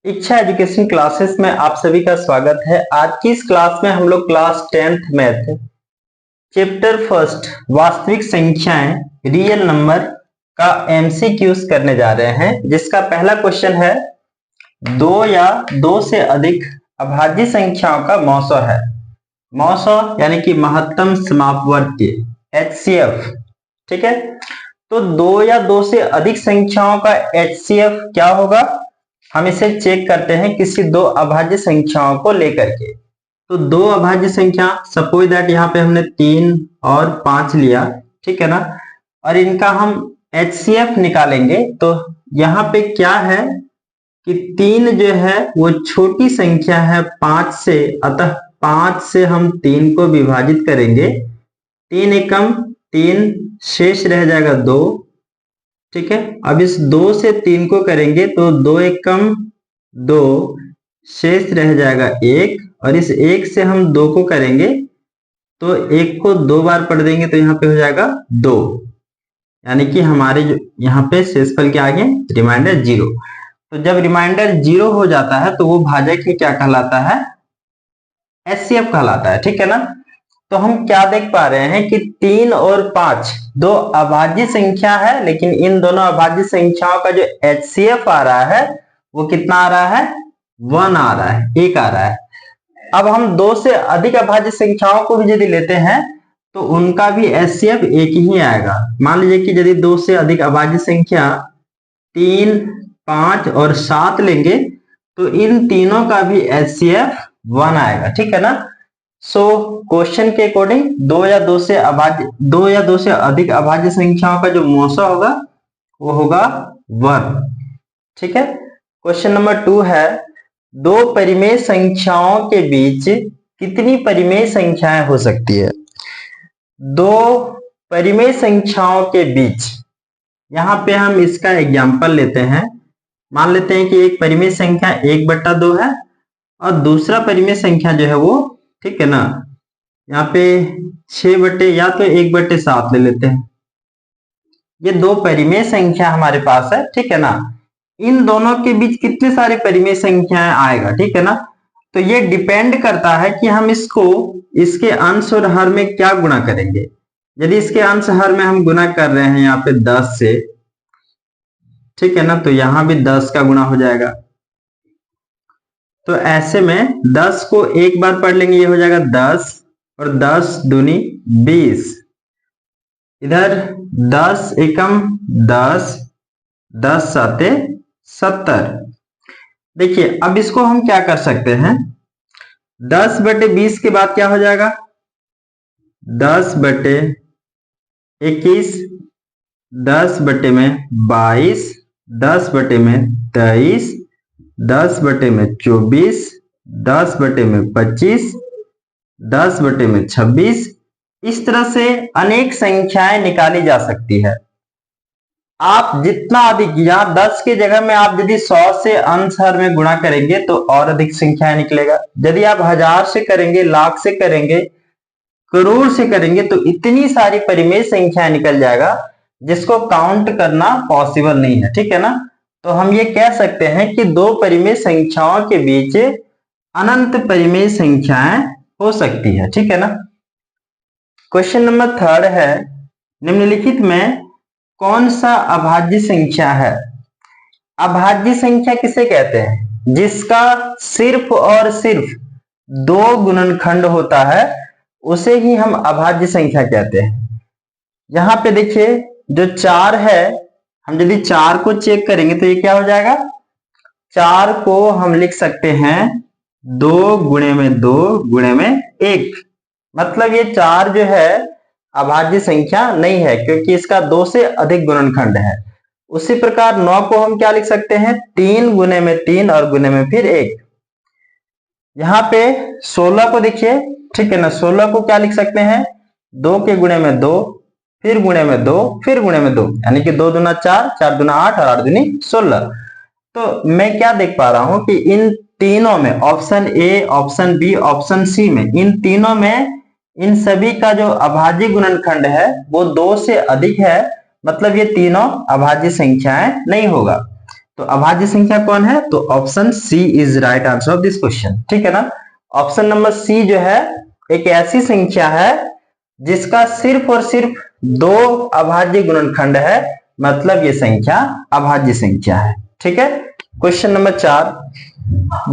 इच्छा education classes में आप सभी का स्वागत है। आज की इस क्लास में हम लोग class 10th math chapter first वास्तविक संख्याएं रियल नंबर का एमसीक्यूज करने जा रहे हैं, जिसका पहला क्वेश्चन है दो या दो से अधिक अभाज्य संख्याओं का मौसो है। मौसो यानी कि महत्तम समापवर्ती HCF। ठीक है, तो दो या दो से अधिक संख्याओं का HCF क्या होगा, हम इसे चेक करते हैं किसी दो अभाज्य संख्याओं को लेकर के। तो दो अभाज्य संख्या सपोज दैट यहाँ पे हमने 3 और 5 लिया, ठीक है ना, और इनका हम HCF निकालेंगे। तो यहाँ पे क्या है कि 3 जो है वो छोटी संख्या है 5 से, अतः 5 से हम 3 को विभाजित करेंगे, 3 एकम 3 शेष रह जाएगा 2। ठीक है, अब इस 2 से 3 को करेंगे तो 2 एकम 2 शेष रह जाएगा 1, और इस 1 से हम 2 को करेंगे तो 1 को 2 बार पढ़ देंगे तो यहाँ पे हो जाएगा 2, यानी कि हमारे जो यहाँ पे शेषफल के आगे रिमाइंडर 0। तो जब रिमाइंडर 0 हो जाता है तो वो भाजक ही क्या कहलाता है, HCF कहलाता है। ठीक है ना, तो हम क्या देख पा रहे हैं कि 3 और 5 दो अभाज्य संख्या है, लेकिन इन दोनों अभाज्य संख्याओं का जो HCF आ रहा है वो कितना आ रहा है, 1 आ रहा है, 1 आ रहा है। अब हम दो से अधिक अभाज्य संख्याओं को भी यदि लेते हैं तो उनका भी HCF 1 ही आएगा। मान लीजिए कि यदि दो से अधिक अभाज्य संख्या 3, 5 और 7 लेंगे तो इन तीनों का भी HCF 1 आएगा। ठीक है ना, सो क्वेश्चन के अकॉर्डिंग दो या दो से अधिक अभाज्य संख्याओं का जो मौसा होगा वो होगा 1। ठीक है, क्वेश्चन नंबर 2 है दो परिमेय संख्याओं के बीच कितनी परिमेय संख्याएं हो सकती है। दो परिमेय संख्याओं के बीच, यहां पे हम इसका एग्जांपल लेते हैं। मान लेते हैं कि एक परिमेय संख्या 1/2 है और दूसरा परिमेय संख्या जो है वो, ठीक है ना, यहाँ पे 6 या तो 1/7 ले लेते हैं। ये दो परिमेय संख्या हमारे पास है, ठीक है ना। इन दोनों के बीच कितने सारे परिमेय संख्याएं आएगा, ठीक है ना। तो ये डिपेंड करता है कि हम इसको इसके अंश और हर में क्या गुणा करेंगे। यदि इसके अंश हर में हम गुणा कर रहे हैं यहाँ पे 10 से, ठीक है ना, तो यहां भी 10 का गुणा हो जाएगा। तो ऐसे में 10 को एक बार पढ़ लेंगे, ये हो जाएगा 10 और 10 दूनी 20। इधर 10 एकम 10, 10 साते 70। देखिए अब इसको हम क्या कर सकते हैं, 10/20 के बाद क्या हो जाएगा, 10/21, 10/22, 10/23, 10/24, 10/25, 10/26। इस तरह से अनेक संख्याएं निकाली जा सकती है। आप जितना अधिक, यहाँ 10 की जगह में आप यदि 100 से अंश हर में गुणा करेंगे तो और अधिक संख्याएं निकलेगा। यदि आप 1000 से करेंगे, लाख से करेंगे, करोड़ से करेंगे तो इतनी सारी परिमेय संख्याएं निकल जाएगा जिसको काउंट करना पॉसिबल नहीं है। ठीक है ना, तो हम ये कह सकते हैं कि दो परिमेय संख्याओं के बीच अनंत परिमेय संख्याएं हो सकती है। ठीक है ना। क्वेश्चन नंबर 3 है निम्नलिखित में कौन सा अभाज्य संख्या है। अभाज्य संख्या किसे कहते हैं, जिसका सिर्फ और सिर्फ 2 गुणनखंड होता है, उसे ही हम अभाज्य संख्या कहते हैं। यहां पे देखिए जो 4 है, हम यदि 4 को चेक करेंगे तो ये क्या हो जाएगा, 4 को हम लिख सकते हैं 2 गुणे में 2 गुणे में 1। मतलब ये 4 जो है अभाज्य संख्या नहीं है, क्योंकि इसका 2 से अधिक गुणनखंड है। उसी प्रकार 9 को हम क्या लिख सकते हैं, 3 गुणे में 3 और गुणे में फिर 1। यहाँ पे 16 को देखिए, ठीक है ना, 16 को क्या लिख सकते हैं, 2 के गुणे में 2, फिर गुणे में 2, फिर गुणे में 2, यानी कि 2 दूना 4, 4 दूना 8 और 8 दूनी 16। तो मैं क्या देख पा रहा हूं कि इन तीनों में, option A, option B, option C में, इन तीनों में इन सभी का जो अभाज्य गुणनखंड है वो 2 से अधिक है। मतलब ये तीनों अभाज्य संख्याएं नहीं होगा। तो अभाज्य संख्या कौन है? तो option C is right answer of this question, ठीक है ना। ऑप्शन नंबर सी जो है एक ऐसी संख्या है जिसका सिर्फ और सिर्फ दो अभाज्य गुणनखंड है, मतलब ये संख्या अभाज्य संख्या है, ठीक है। क्वेश्चन नंबर 4,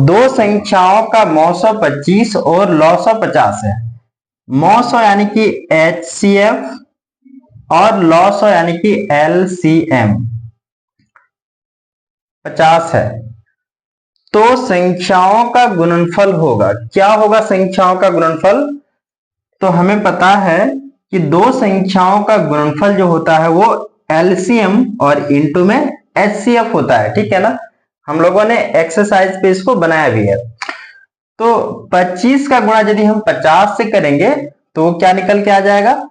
दो संख्याओं का मौसो 25 और लौसो 50 है। मौसो यानी कि HCF और लौसो यानी कि LCM 50 है, तो संख्याओं का गुणनफल होगा। क्या होगा संख्याओं का गुणनफल? तो हमें पता है कि दो संख्याओं का गुणनफल जो होता है वो LCM और इंटू में HCF होता है, ठीक है ना। हम लोगों ने एक्सरसाइज पे इसको बनाया भी है। तो 25 का गुणा यदि हम 50 से करेंगे तो क्या निकल के आ जाएगा?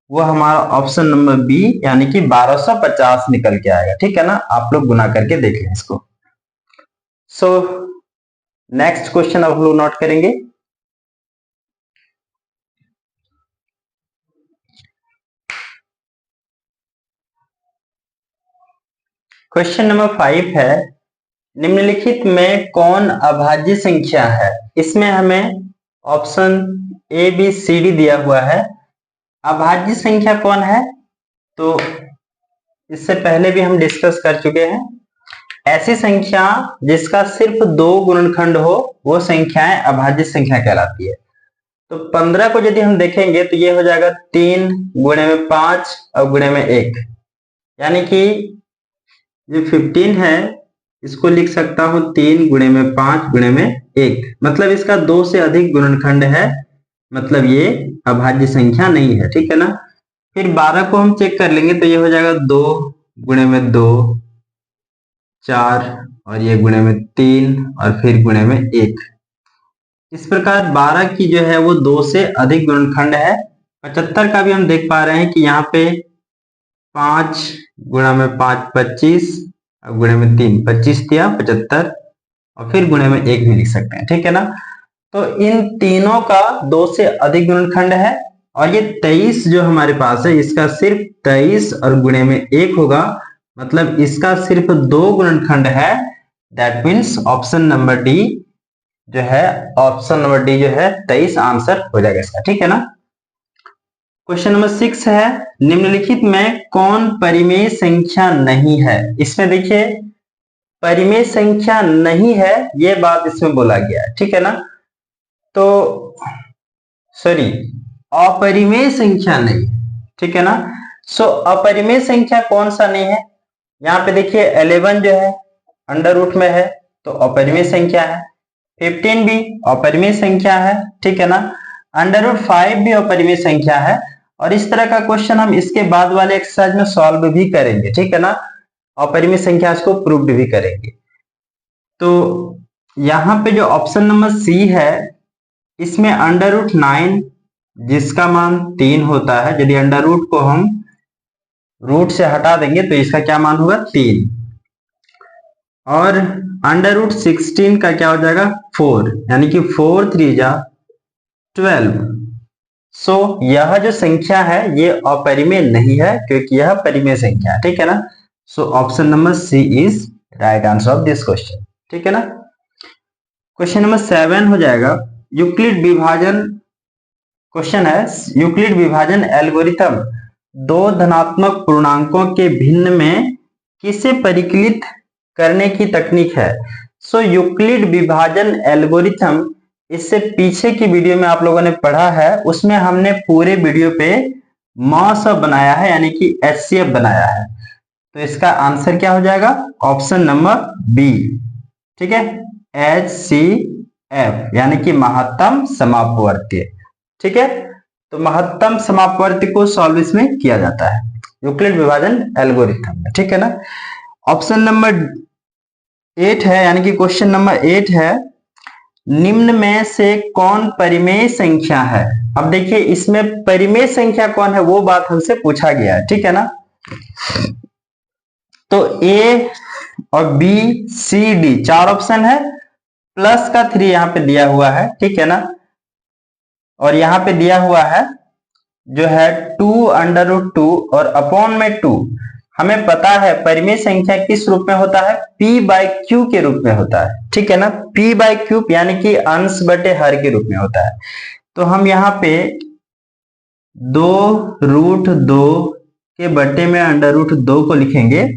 वो हमारा ऑप्शन नंबर बी यानी कि 1250 निकल के आएगा, ठीक है ना। आप लोग गुना करके देख लें इसको। सो नेक्स्ट क्वेश्चन अब हम लोग नोट करेंगे। क्वेश्चन नंबर 5 है, निम्नलिखित में कौन अभाज्य संख्या है? इसमें हमें option A B C D दिया हुआ है। अभाज्य संख्या कौन है? तो इससे पहले भी हम डिस्कस कर चुके हैं। ऐसी संख्या जिसका सिर्फ दो गुणनखंड हो वो संख्याएं अभाज्य संख्या कहलाती है। तो 15 को यदि हम देखेंगे तो ये हो जाएगा 3 गुणे में 5 और गुणे में 1, यानी कि जो 15 है इसको लिख सकता हूं 3 गुणे में 5 गुणे में 1, मतलब इसका दो से अधिक गुणनखंड है, मतलब ये अभाज्य संख्या नहीं है, ठीक है ना। फिर 12 को हम चेक कर लेंगे तो ये हो जाएगा 2 गुणे में 2 4 और ये गुणे में 3 और फिर गुणे में 1। इस प्रकार 12 की जो है वो दो से अधिक गुणनखंड है। 75 का भी हम देख पा रहे हैं कि यहाँ पे 5 गुणा में 5 25 और गुणे में 3 25 दिया 75 और फिर गुणे में 1 भी लिख सकते हैं, ठीक है ना। तो इन तीनों का दो से अधिक गुणनखंड है और ये 23 जो हमारे पास है इसका सिर्फ 23 और गुणे में 1 होगा, मतलब इसका सिर्फ दो गुणनखंड है। That means option number D जो है, ऑप्शन नंबर डी जो है 23 आंसर हो जाएगा इसका, ठीक है ना। क्वेश्चन नंबर 6 है, निम्नलिखित में कौन परिमेय संख्या नहीं है? इसमें देखिए परिमेय संख्या नहीं है ये बात इसमें बोला गया है, ठीक है ना। तो सॉरी, अपरिमेय संख्या नहीं, ठीक है ना। सो अपरिमेय संख्या कौन सा नहीं है? यहाँ पे देखिए 11 जो है अंडर रूट में है तो अपरिमेय संख्या है। 15 भी अपरिमेय संख्या है, ठीक है ना। अंडर रूट 5 भी अपरिमेय संख्या है। और इस तरह का क्वेश्चन हम इसके बाद वाले एक्सरसाइज में सॉल्व भी करेंगे, ठीक है ना। अपरिमेय संख्या को प्रूव्ड भी करेंगे। तो यहाँ पे जो ऑप्शन नंबर सी है इसमें अंडर रूट 9 जिसका मान 3 होता है, यदि अंडर रूट को हम रूट से हटा देंगे तो इसका क्या मान होगा? 3। और अंडर रूट 16 का क्या हो जाएगा? 4, यानी कि 4 3 जा 12। सो यह जो संख्या है ये अपरिमेय नहीं है क्योंकि यह परिमेय संख्या है, ठीक है ना। So option number C is right answer of this question, ठीक है ना। क्वेश्चन नंबर 7 हो जाएगा, यूक्लिड विभाजन क्वेश्चन है, यूक्लिड विभाजन एल्गोरिथम दो धनात्मक पूर्णांकों के भिन्न में किसे परिकलित करने की तकनीक है? सो यूक्लिड विभाजन एल्गोरिथम इससे पीछे की वीडियो में आप लोगों ने पढ़ा है, उसमें हमने पूरे वीडियो पे मॉस बनाया है यानी कि HCF बनाया है। तो इसका आंसर क्या हो जाएगा? ऑप्शन नंबर बी, ठीक है, HCF यानी कि महत्तम समापवर्ती, ठीक है। तो महत्तम समापवर्ती को सॉल्व इसमें किया जाता है यूक्लिड विभाजन एल्गोरिथम में, ठीक है ना। ऑप्शन नंबर 8 है यानी कि क्वेश्चन नंबर 8 है, निम्न में से कौन परिमेय संख्या है? अब देखिए इसमें परिमेय संख्या कौन है वो बात हमसे पूछा गया है, ठीक है ना। तो ए और बी सी डी 4 ऑप्शन है, प्लस का 3 यहां पे दिया हुआ है, ठीक है ना। और यहां पे दिया हुआ है जो है 2 अंडर रूट 2 और अपॉन में 2। हमें पता है परिमेय संख्या किस रूप में होता है, p/q के रूप में होता है, ठीक है ना। p/q यानी कि अंश बटे हर के रूप में होता है। तो हम यहाँ पे 2√2 के बटे में √2 को लिखेंगे।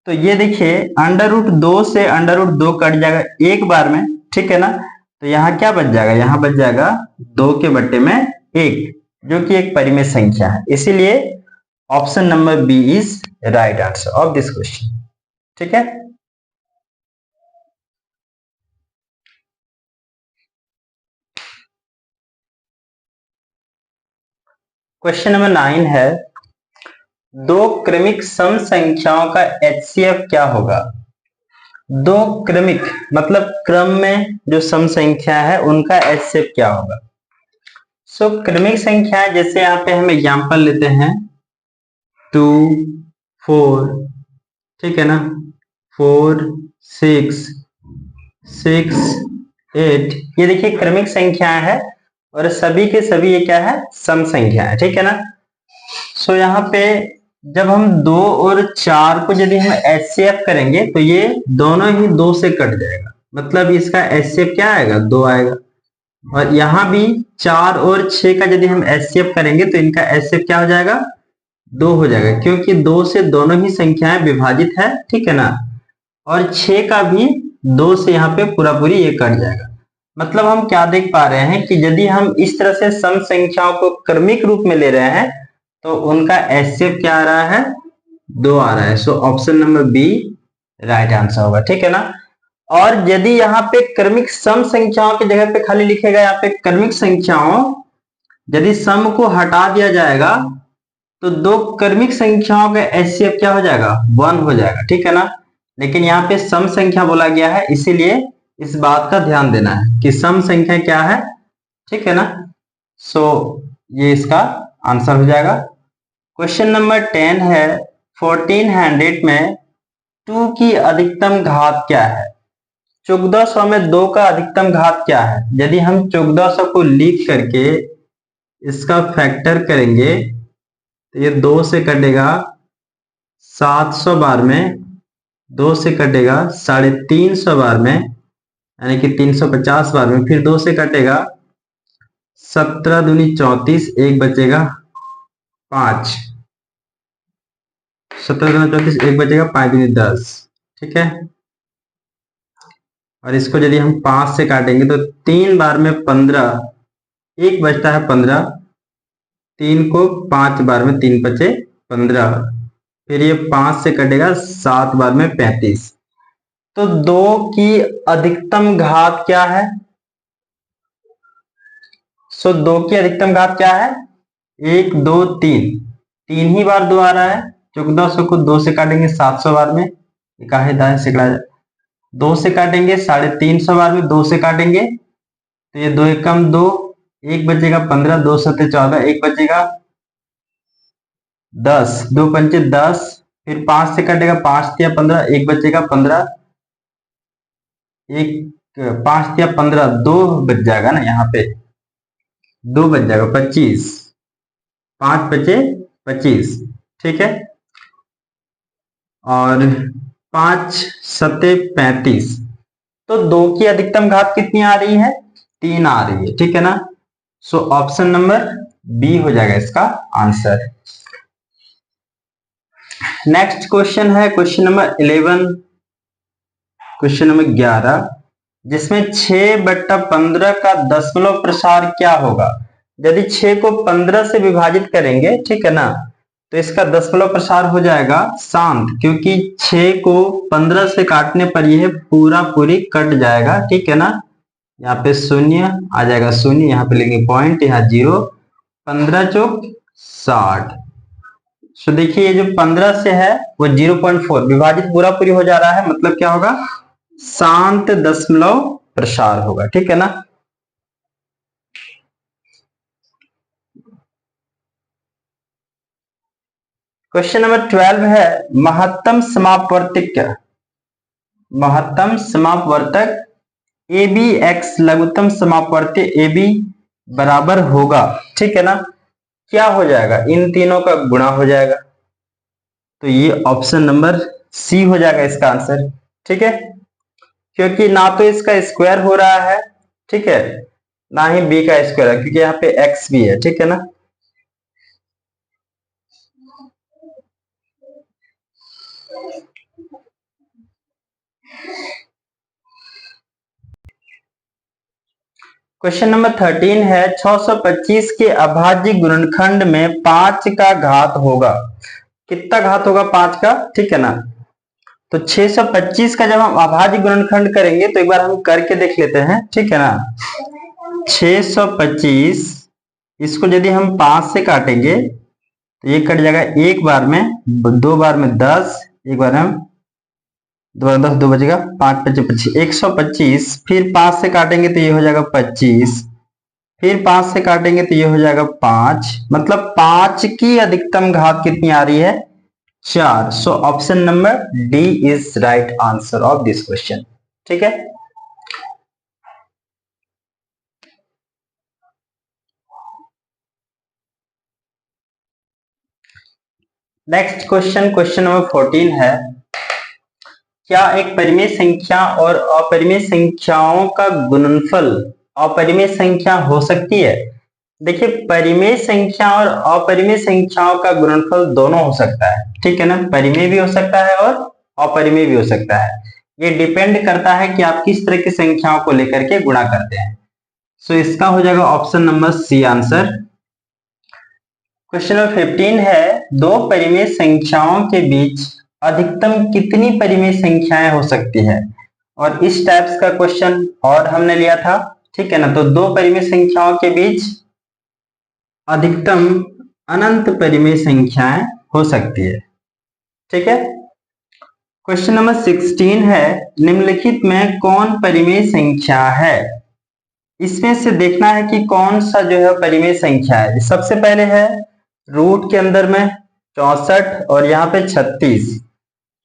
तो ये देखिए √2 से √2 कट जाएगा एक बार में, ठीक है ना। तो यहाँ क्या बच जाएगा, यहाँ बच जाएगा 2 के बटे में 1, जो कि एक परिमेय संख्या है। इसीलिए option number B is right answer of this question, ठीक है। क्वेश्चन नंबर 9 है, दो क्रमिक सम संख्याओं का HCF क्या होगा। दो क्रमिक मतलब क्रम में जो सम संख्या है उनका HCF क्या होगा। सो क्रमिक संख्या जैसे यहाँ पे हम एग्जांपल लेते हैं 2, 4, ठीक है ना, 4, 6, 6, 8, ये देखिए क्रमिक संख्या है और सभी के सभी ये क्या है, सम संख्या है, ठीक है ना। सो यहाँ पे जब हम 2 और 4 को यदि हम HCF करेंगे तो ये दोनों ही 2 से कट जाएगा, मतलब इसका HCF क्या आएगा, 2 आएगा। और यहाँ भी 4 और 6 का यदि हम HCF करेंगे तो इनका HCF क्या हो जाएगा, 2 हो जाएगा, क्योंकि 2 से दोनों ही संख्याएं विभाजित है, ठीक है ना। और 6 का भी 2 से यहाँ पे पूरा पूरी ये कट जाएगा। मतलब हम क्या देख पा रहे हैं कि यदि हम इस तरह से सम संख्याओं को क्रमिक रूप में ले रहे हैं तो उनका HCF क्या आ रहा है, 2 आ रहा है। So option number B right answer होगा, ठीक है ना। और यदि यहाँ पे क्रमिक सम संख्याओं की जगह पे खाली लिखेगा यहाँ पे क्रमिक संख्याओं, यदि सम को हटा दिया जाएगा तो दो क्रमिक संख्याओं का HCF क्या हो जाएगा, 1 हो जाएगा, ठीक है ना। लेकिन यहाँ पे सम संख्या बोला गया है, इसीलिए इस बात का ध्यान देना है कि सम संख्या क्या है, ठीक है ना। सो ये इसका आंसर हो जाएगा। क्वेश्चन नंबर 10 है, 1400 में 2 की अधिकतम घात क्या है। 1400 में 2 का अधिकतम घात क्या है। यदि हम 1400 को लिख करके इसका फैक्टर करेंगे तो ये 2 से कटेगा 700 बार में, 2 से कटेगा 350 बार में, यानी कि 350 बार में, फिर 2 से कटेगा 17 दूनी 34, एक बचेगा 5, 17 दूनी 34, एक बचेगा 5 दूनी 10, ठीक है। और इसको यदि हम 5 से काटेंगे तो 3 बार में 15, एक बचता है 15, 3 को 5 बार में 3 बचे 15, फिर ये 5 से कटेगा 7 बार में 35। तो 2 की अधिकतम घात क्या है। सो 2 की अधिकतम घात क्या है, 1, 2, 3, 3 ही बार 2 आ रहा है। 1400 को 2 से काटेंगे 700 बार में, इकाई दाएं से 2 से काटेंगे 350 बार में, 2 से काटेंगे तो ये 2 एकम 2, एक बचेगा 15, 2 सत्ते 14, एक बचेगा 10, 2 पंचे 10, फिर 5 से कटेगा 5 तिया 15, एक बचेगा 15, एक 5 तिया 15, 2 बच जाएगा ना, यहाँ पे 2 बच जाएगा 25, 5 बचे 25, ठीक है। और 5 सत्ते 35, तो 2 की अधिकतम घात कितनी आ रही है, 3 आ रही है, ठीक है ना। सो ऑप्शन नंबर बी हो जाएगा इसका आंसर। नेक्स्ट क्वेश्चन है क्वेश्चन नंबर 11, क्वेश्चन नंबर 11, जिसमें 6/15 का दशमलव प्रसार क्या होगा। यदि 6 को 15 से विभाजित करेंगे, ठीक है ना, तो इसका दशमलव प्रसार हो जाएगा शांत, क्योंकि 6 को 15 से काटने पर यह पूरा पूरी कट जाएगा, ठीक है ना। यहाँ पे 0 आ जाएगा, 0 यहाँ पे लिखेंगे पॉइंट, यहाँ 0, 15 चौक 60। सो देखिए ये जो 15 से है वो 0.4 विभाजित पूरा पूरी हो जा रहा है, मतलब क्या होगा, शांत दशमलव प्रसार होगा, ठीक है ना। क्वेश्चन नंबर 12 है, महत्तम समापवर्तक, महत्तम समापवर्तक ए बी एक्स लघुत्तम समापवर्तक ए बी बराबर होगा, ठीक है ना। क्या हो जाएगा, इन तीनों का गुणा हो जाएगा, तो ये ऑप्शन नंबर सी हो जाएगा इसका आंसर। ठीक है, क्योंकि ना तो इसका स्क्वायर हो रहा है, ठीक है, ना ही बी का स्क्वायर है, क्योंकि यहाँ पे एक्स भी है। ठीक है ना। क्वेश्चन नंबर 13 है 625 के अभाज्य गुणनखंड में 5 का घात होगा। कितना घात होगा 5 का? ठीक है ना। तो 625 का जब हम अभाज्य गुणनखंड करेंगे तो एक बार हम करके देख लेते हैं। ठीक है ना। 625 इसको यदि हम 5 से काटेंगे तो ये कट जाएगा एक बार में, दो बार में 10, एक बार में 2 बार 10, 2 बचेगा, 5 25 25, 125। फिर 5 से काटेंगे तो ये हो जाएगा 25, फिर 5 से काटेंगे तो ये हो जाएगा 5, मतलब 5 की अधिकतम घात कितनी आ रही है? 4। सो option number D is right answer of this question. ठीक है। नेक्स्ट क्वेश्चन, क्वेश्चन नंबर 14 है क्या एक परिमेय संख्या और अपरिमेय संख्याओं का गुणनफल अपरिमेय संख्या हो सकती है? देखिए, परिमेय संख्या और अपरिमेय संख्याओं का गुणनफल दोनों हो सकता है। ठीक है ना। परिमेय भी हो सकता है और अपरिमेय भी हो सकता है। ये डिपेंड करता है कि आप किस तरह की संख्याओं को लेकर के गुणा करते हैं। सो इसका हो जाएगा option number C answer. Question number 15 है दो परिमेय संख्याओं के बीच अधिकतम कितनी परिमेय संख्याएं हो सकती है? और इस टाइप्स का क्वेश्चन और हमने लिया था। ठीक है ना। तो दो परिमेय संख्याओं के बीच अधिकतम अनंत परिमेय संख्याएं हो सकती है। ठीक है। क्वेश्चन नंबर 16 है निम्नलिखित में कौन परिमेय संख्या है? इसमें से देखना है कि कौन सा जो है परिमेय संख्या है। सबसे पहले है रूट के अंदर में 64 और यहाँ पे 36।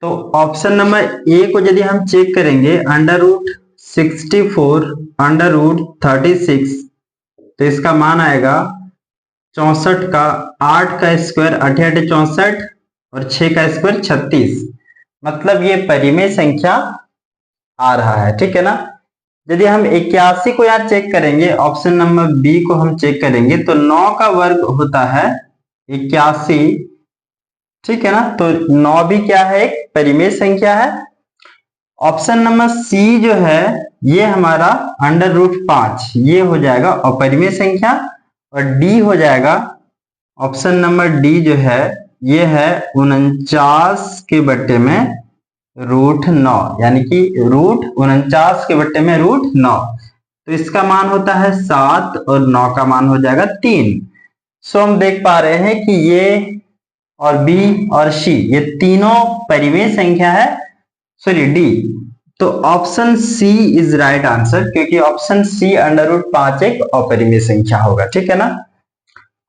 तो ऑप्शन नंबर ए को यदि हम चेक करेंगे अंडर रूट 64 अंडर रूट 36, तो इसका मान आएगा 64 का 8 का स्क्वायर 8 8 64 और 6 का स्क्वायर 36, मतलब ये परिमेय संख्या आ रहा है। ठीक है ना। यदि हम 81 को यहाँ चेक करेंगे, ऑप्शन नंबर बी को हम चेक करेंगे तो 9 का वर्ग होता है 81। ठीक है ना। तो 9 भी क्या है? एक परिमेय संख्या है। ऑप्शन नंबर सी जो है ये हमारा अंडर रूट 5, ये हो जाएगा अपरिमेय संख्या। और डी हो जाएगा ऑप्शन नंबर डी जो है ये है 49 के बट्टे में रूट 9, यानी कि रूट 49 के बट्टे में रूट 9। तो इसका मान होता है 7 और 9 का मान हो जाएगा 3। सो हम देख पा रहे हैं कि ये और बी और सी ये तीनों परिमेय संख्या है, सॉरी डी। तो option C is right answer, क्योंकि ऑप्शन सी अंडर रूट 5 एक अपरिमेय संख्या होगा। ठीक है ना।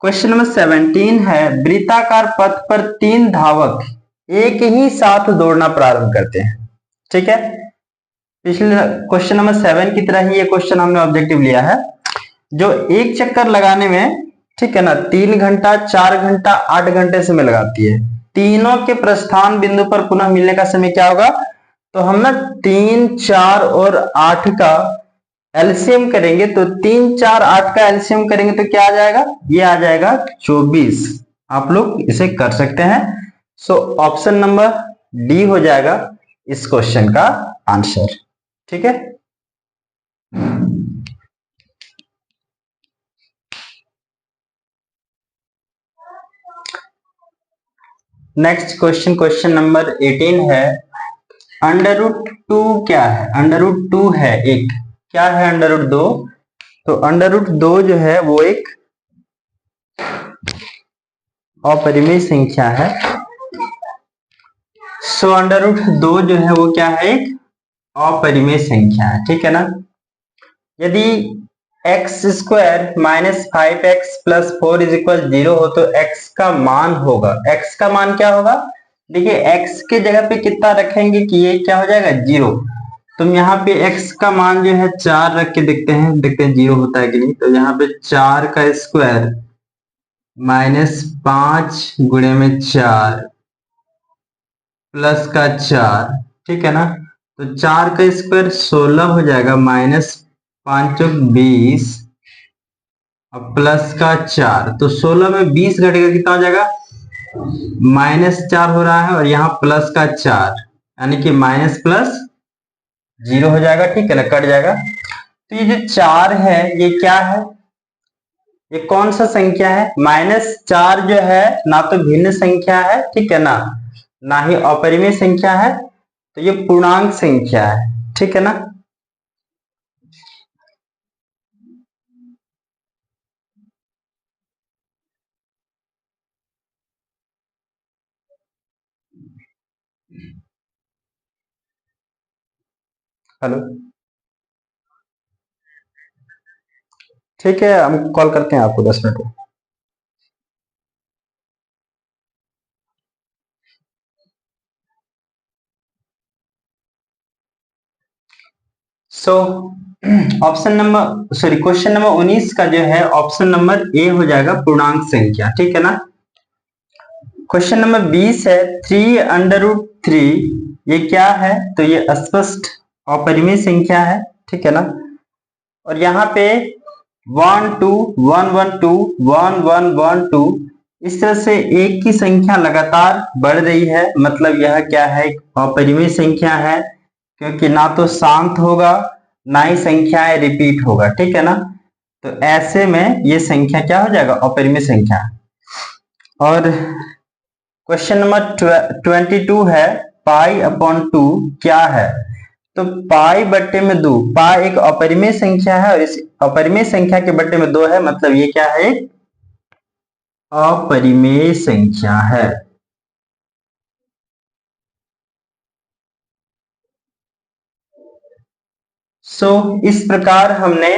क्वेश्चन नंबर 17 है वृत्ताकार पथ पर 3 धावक एक ही साथ दौड़ना प्रारंभ करते हैं। ठीक है। पिछले क्वेश्चन नंबर 7 की तरह ही ये क्वेश्चन हमने ऑब्जेक्टिव लिया है। जो एक चक्कर लगाने में, ठीक है ना, 3 घंटा 4 घंटा 8 घंटे समय लगाती है, तीनों के प्रस्थान बिंदु पर पुनः मिलने का समय क्या होगा? तो हम ना 3 4 और 8 का एलसीएम करेंगे, तो 3 4 8 का एलसीएम करेंगे तो क्या आ जाएगा? ये आ जाएगा 24। आप लोग इसे कर सकते हैं। सो ऑप्शन नंबर डी हो जाएगा इस क्वेश्चन का आंसर। ठीक है। नेक्स्ट क्वेश्चन, क्वेश्चन नंबर 18 है अंडर रूट 2 क्या है? अंडर रूट 2 है एक, क्या है अंडर रूट 2? तो अंडर रूट 2 जो है वो एक अपरिमेय संख्या है। सो अंडर रूट 2 जो है वो क्या है? एक अपरिमेय संख्या है। ठीक है ना। यदि x square minus 5x plus 4 is equal 0 हो तो x का मान होगा, x का मान क्या होगा? देखिए x के जगह पे कितना रखेंगे कि ये क्या हो जाएगा? 0। तुम यहाँ पे x का मान जो है 4 रख के देखते हैं 0 होता है कि नहीं। तो यहाँ पे 4 का स्क्वायर माइनस 5 गुणे में 4 प्लस का 4, ठीक है ना। तो 4 का स्क्वायर 16 हो जाएगा, माइनस 5 चौक 20 और प्लस का 4, तो 16 में 20 घटेगा, कितना हो जाएगा, -4 हो रहा है, और यहाँ प्लस का 4 यानी कि माइनस प्लस 0 हो जाएगा, ठीक है ना, कट जाएगा। तो ये जो 4 है ये क्या है, ये कौन सा संख्या है, -4 जो है ना तो भिन्न संख्या है, ठीक है ना ही अपरिमेय संख्या है, तो ये पूर्णांक संख्या है, ठीक है ना। हेलो, ठीक है, हम कॉल करते हैं आपको 10 मिनट में। सो ऑप्शन नंबर क्वेश्चन नंबर 19 का जो है ऑप्शन नंबर ए हो जाएगा, पूर्णांक संख्या, ठीक है ना। क्वेश्चन नंबर 20 है 3√3, ये क्या है, तो ये स्पष्ट अपरिमेय संख्या है, ठीक है ना। और यहाँ पे 1 2 1 1 2 1 1 1 2 इस तरह से एक की संख्या लगातार बढ़ रही है, मतलब यह क्या है, अपरिमेय संख्या है, क्योंकि ना तो शांत होगा ना ही संख्याएं रिपीट होगा, ठीक है ना। तो ऐसे में ये संख्या क्या हो जाएगा, अपरिमेय संख्या। और क्वेश्चन नंबर 22 है π/2 क्या है, तो पाई बट्टे में 2, पाई एक अपरिमेय संख्या है और इस अपरिमेय संख्या के बट्टे में 2 है, मतलब ये क्या है, एक अपरिमेय संख्या है। इस प्रकार हमने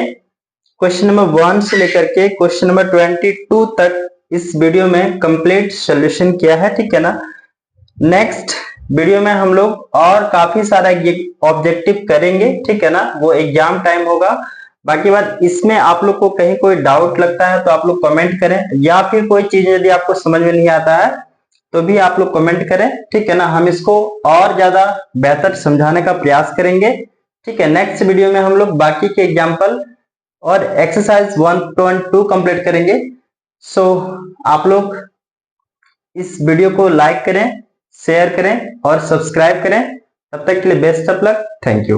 क्वेश्चन नंबर 1 से लेकर के क्वेश्चन नंबर 22 तक इस वीडियो में कंप्लीट सॉल्यूशन किया है, ठीक है ना। नेक्स्ट वीडियो में हम लोग और काफी सारा ऑब्जेक्टिव करेंगे, ठीक है ना, वो एग्जाम टाइम होगा। बाकी बात इसमें आप लोग को कहीं कोई डाउट लगता है तो आप लोग कमेंट करें, या फिर कोई चीज यदि आपको समझ में नहीं आता है तो भी आप लोग कमेंट करें, ठीक है ना। हम इसको और ज्यादा बेहतर समझाने का प्रयास करेंगे, ठीक है। नेक्स्ट वीडियो में हम लोग बाकी के एग्जाम्पल और एक्सरसाइज 1.2 कंप्लीट करेंगे। आप लोग इस वीडियो को लाइक करें, शेयर करें और सब्सक्राइब करें। तब तक के लिए best of luck, thank you.